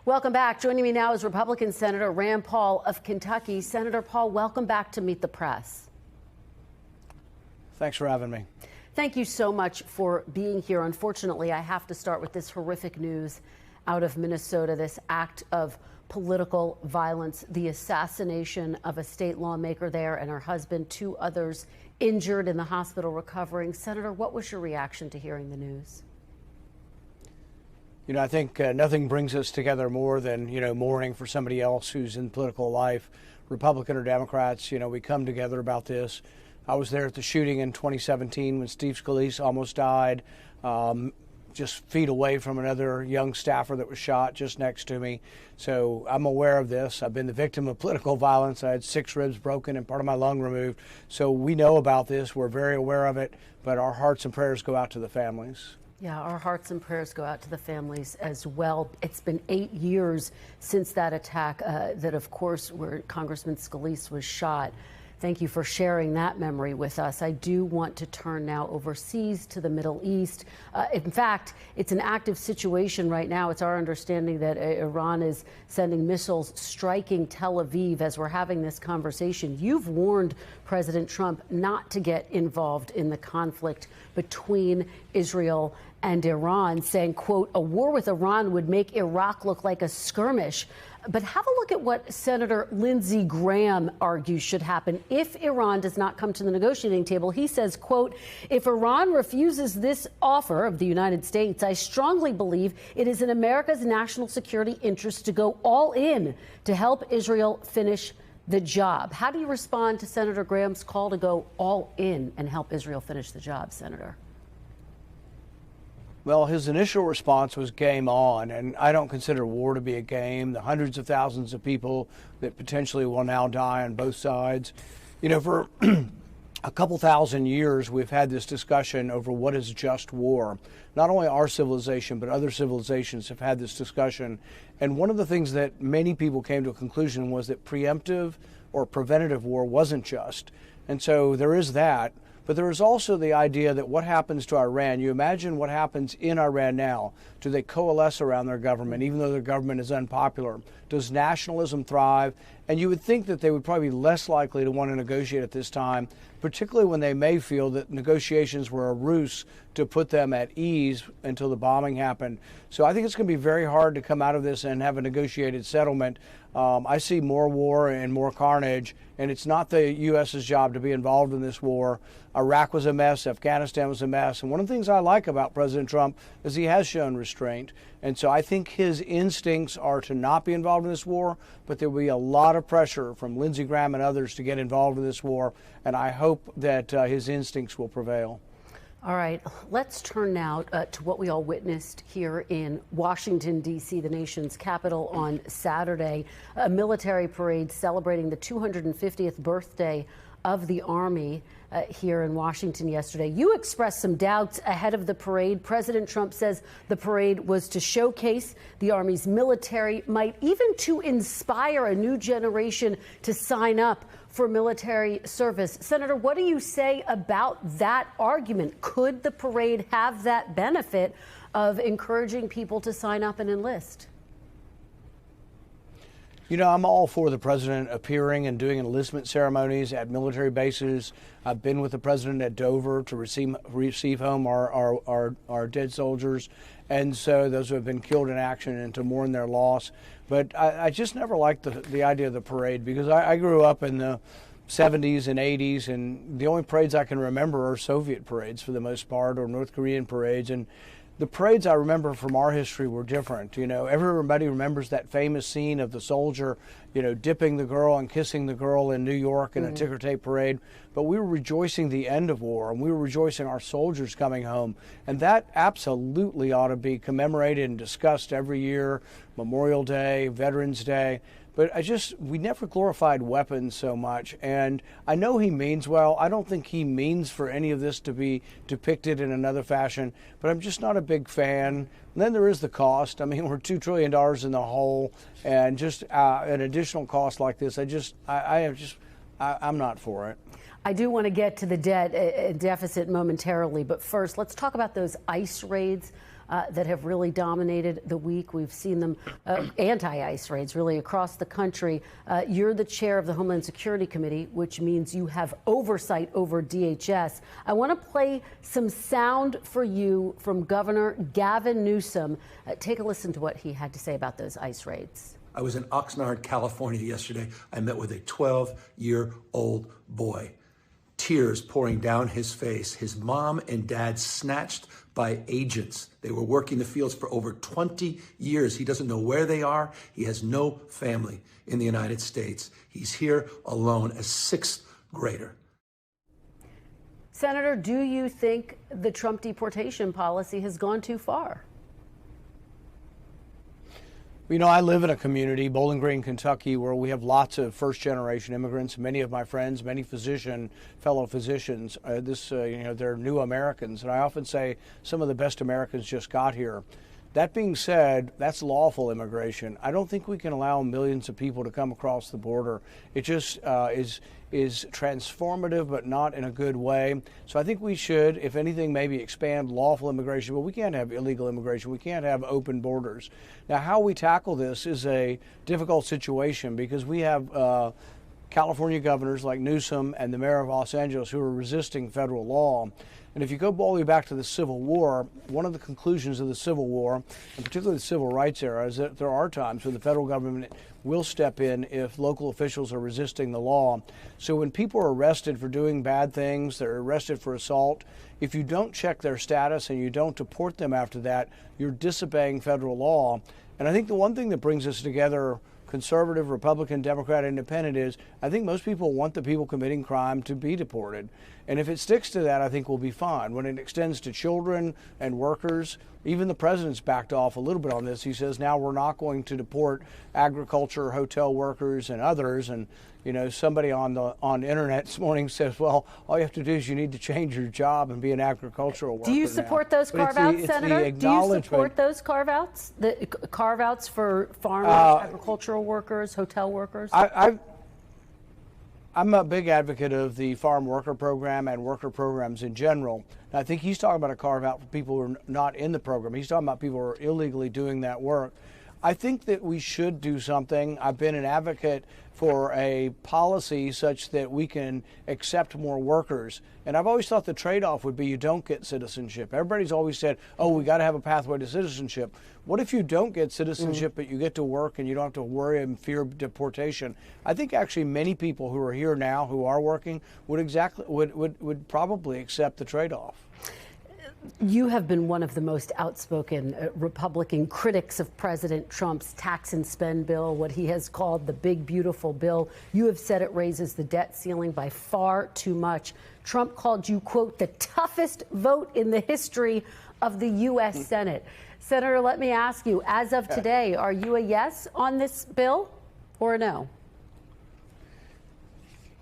Welcome back. Joining me now is Republican Senator Rand Paul of Kentucky. Senator Paul, welcome back to Meet the Press. Thanks for having me. Thank you so much for being here. Unfortunately, I have to start with this horrific news out of Minnesota, this act of political violence, the assassination of a state lawmaker there and her husband, 2 others injured in the hospital recovering. Senator, what was your reaction to hearing the news? I think nothing brings us together more than, mourning for somebody else who's in political life, Republican or Democrats. We come together about this. I was there at the shooting in 2017 when Steve Scalise almost died, just feet away from another young staffer that was shot just next to me. So I'm aware of this. I've been the victim of political violence. I had 6 ribs broken and part of my lung removed. So we know about this. We're very aware of it, but our hearts and prayers go out to the families. Yeah, our hearts and prayers go out to the families as well. It's been 8 years since that attack that, of course, where Congressman Scalise was shot. Thank you for sharing that memory with us. I do want to turn now overseas to the Middle East. In fact, it's an active situation right now. It's our understanding that Iran is sending missiles striking Tel Aviv as we're having this conversation. You've warned President Trump not to get involved in the conflict between Israel and Iran, saying, quote, a war with Iran would make Iraq look like a skirmish. But have a look at what Senator Lindsey Graham argues should happen if Iran does not come to the negotiating table. He says, quote, if Iran refuses this offer of the United States, I strongly believe it is in America's national security interest to go all in to help Israel finish the job. How do you respond to Senator Graham's call to go all in and help Israel finish the job, Senator? Well, his initial response was game on, and I don't consider war to be a game. The hundreds of thousands of people that potentially will now die on both sides. For a couple thousand years, we've had this discussion over what is just war. Not only our civilization, but other civilizations have had this discussion. And one of the things that many people came to a conclusion was that preemptive or preventative war wasn't just. And so there is that. But there is also the idea that what happens to Iran, you imagine what happens in Iran now. Do they coalesce around their government, even though their government is unpopular? Does nationalism thrive? And you would think that they would probably be less likely to want to negotiate at this time, particularly when they may feel that negotiations were a ruse to put them at ease until the bombing happened. So I think it's going to be very hard to come out of this and have a negotiated settlement. I see more war and more carnage, and it's not the U.S.'s job to be involved in this war. Iraq was a mess. Afghanistan was a mess. And one of the things I like about President Trump is he has shown restraint. And so I think his instincts are to not be involved in this war, but there will be a lot of pressure from Lindsey Graham and others to get involved in this war. And I hope that his instincts will prevail. All right, let's turn now to what we all witnessed here in Washington, D.C., the nation's capital, on Saturday. A military parade celebrating the 250th birthday of the Army here in Washington yesterday. You expressed some doubts ahead of the parade. President Trump says the parade was to showcase the Army's military might, even to inspire a new generation to sign up for military service. Senator, what do you say about that argument? Could the parade have that benefit of encouraging people to sign up and enlist? I'm all for the president appearing and doing enlistment ceremonies at military bases. I've been with the president at Dover to receive home our dead soldiers, and so those who have been killed in action, and to mourn their loss. But I just never liked the idea of the parade, because I grew up in the 70s and 80s, and the only parades I can remember are Soviet parades for the most part, or North Korean parades. And the parades I remember from our history were different. Everybody remembers that famous scene of the soldier, dipping the girl and kissing the girl in New York in a ticker tape parade. But we were rejoicing the end of war, and we were rejoicing our soldiers coming home. And that absolutely ought to be commemorated and discussed every year, Memorial Day, Veterans Day. But we never glorified weapons so much. And I know he means well. I don't think he means for any of this to be depicted in another fashion, but I'm just not a big fan. And then there is the cost. I mean, we're $2 trillion in the hole, and just an additional cost like this, I'm not for it. I do want to get to the debt deficit momentarily, but first, let's talk about those ICE raids that have really dominated the week. We've seen them anti-ICE raids really across the country. You're the chair of the Homeland Security Committee, which means you have oversight over DHS. I want to play some sound for you from Governor Gavin Newsom. Take a listen to what he had to say about those ICE raids. I was in Oxnard, California yesterday. I met with a 12-year-old boy, tears pouring down his face. His mom and dad snatched by agents. They were working the fields for over 20 years. He doesn't know where they are. He has no family in the United States. He's here alone, a sixth grader. Senator, do you think the Trump deportation policy has gone too far? You know, I live in a community, Bowling Green, Kentucky, where we have lots of first-generation immigrants. Many of my friends, many fellow physicians, they're new Americans. And I often say some of the best Americans just got here. That being said, that's lawful immigration. I don't think we can allow millions of people to come across the border. It just is transformative, but not in a good way. So I think we should, if anything, maybe expand lawful immigration, but we can't have illegal immigration. We can't have open borders. Now, how we tackle this is a difficult situation because we have California governors like Newsom and the mayor of Los Angeles who are resisting federal law. And if you go all the way back to the Civil War, one of the conclusions of the Civil War, and particularly the Civil Rights era, is that there are times when the federal government will step in if local officials are resisting the law. So when people are arrested for doing bad things, they're arrested for assault, if you don't check their status and you don't deport them after that, you're disobeying federal law. And I think the one thing that brings us together, conservative, Republican, Democrat, Independent, is I think most people want the people committing crime to be deported. And if it sticks to that, I think we'll be fine. When it extends to children and workers, even the president's backed off a little bit on this. He says now we're not going to deport agriculture, hotel workers, and others. And you know, somebody on the internet this morning says, well, all you have to do is you need to change your job and be an agricultural worker. Do you support those carve-outs, Senator? Do you support those carve-outs? The carve-outs for farmers, agricultural workers, hotel workers? I'm a big advocate of the farm worker program and worker programs in general. And I think he's talking about a carve-out for people who are not in the program. He's talking about people who are illegally doing that work. I think that we should do something. I've been an advocate for a policy such that we can accept more workers. And I've always thought the trade-off would be you don't get citizenship. Everybody's always said, oh, we got to have a pathway to citizenship. What if you don't get citizenship, but you get to work and you don't have to worry and fear deportation? I think actually many people who are here now who are working would probably accept the trade-off. You have been one of the most outspoken Republican critics of President Trump's tax and spend bill, what he has called the big, beautiful bill. You have said it raises the debt ceiling by far too much. Trump called you, quote, the toughest vote in the history of the U.S. Senate. Senator, let me ask you, as of today, are you a yes on this bill or a no?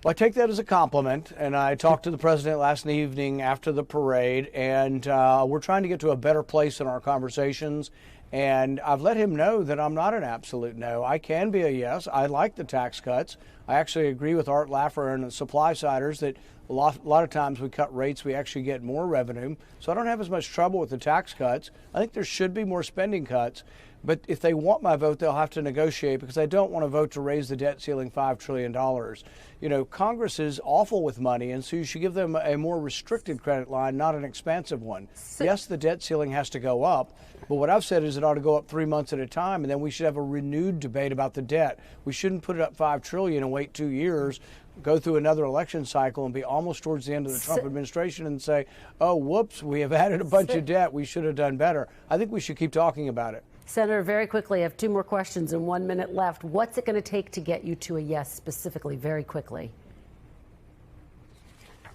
Well, I take that as a compliment, and I talked to the president last evening after the parade, and we're trying to get to a better place in our conversations, and I've let him know that I'm not an absolute no. I can be a yes. I like the tax cuts. I actually agree with Art Laffer and the supply-siders that a lot of times we cut rates, we actually get more revenue, so I don't have as much trouble with the tax cuts. I think there should be more spending cuts. But if they want my vote, they'll have to negotiate because I don't want to vote to raise the debt ceiling $5 trillion. You know, Congress is awful with money, and so you should give them a more restricted credit line, not an expansive one. Yes, the debt ceiling has to go up, but what I've said is it ought to go up 3 months at a time, and then we should have a renewed debate about the debt. We shouldn't put it up $5 trillion and wait 2 years, go through another election cycle and be almost towards the end of the Trump administration and say, oh, whoops, we have added a bunch of debt. We should have done better. I think we should keep talking about it. Senator, very quickly, I have 2 more questions and 1 minute left. What's it going to take to get you to a yes specifically, very quickly?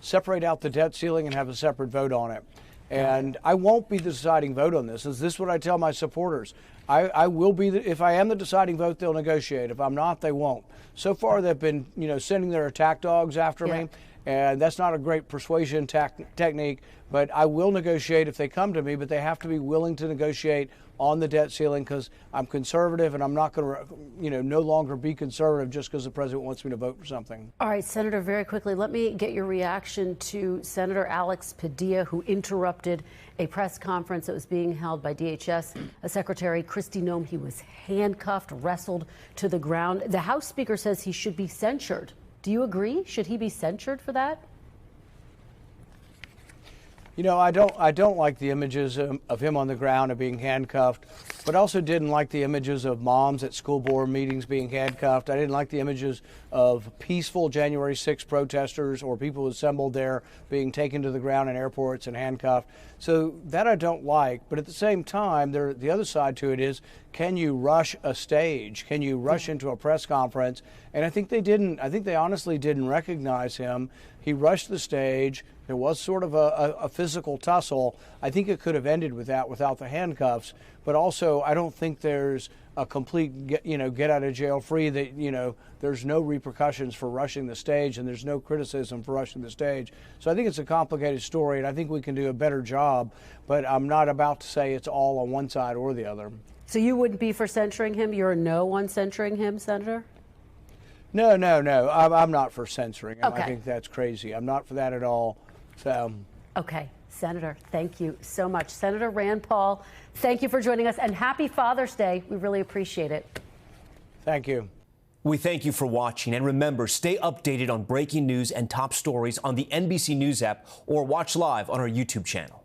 Separate out the debt ceiling and have a separate vote on it. And I won't be the deciding vote on this. Is this what I tell my supporters? I will be, if I am the deciding vote, they'll negotiate. If I'm not, they won't. So far, they've been, sending their attack dogs after me. And that's not a great persuasion technique, but I will negotiate if they come to me, but they have to be willing to negotiate on the debt ceiling because I'm conservative and I'm not going to, no longer be conservative just because the president wants me to vote for something. All right, Senator, very quickly, let me get your reaction to Senator Alex Padilla, who interrupted a press conference that was being held by DHS Secretary Kristi Noem. He was handcuffed, wrestled to the ground. The House Speaker says he should be censured. Do you agree? Should he be censured for that? I don't like the images of him on the ground and being handcuffed, but also didn't like the images of moms at school board meetings being handcuffed. I didn't like the images of peaceful January 6 protesters or people assembled there being taken to the ground in airports and handcuffed. So that I don't like. But at the same time, the other side to it is, can you rush a stage? Can you rush into a press conference? And I think they didn't. I think they honestly didn't recognize him. He rushed the stage. There was sort of a physical tussle. I think it could have ended with that without the handcuffs. But also, I don't think there's a complete get out of jail free, that there's no repercussions for rushing the stage and there's no criticism for rushing the stage. So I think it's a complicated story, and I think we can do a better job. But I'm not about to say it's all on one side or the other. So you wouldn't be for censuring him? You're a no on censuring him, Senator? No. I'm not for censoring him. Okay. I think that's crazy. I'm not for that at all. So. Okay, Senator, thank you so much. Senator Rand Paul, thank you for joining us, and happy Father's Day. We really appreciate it. Thank you. We thank you for watching, and remember, stay updated on breaking news and top stories on the NBC News app or watch live on our YouTube channel.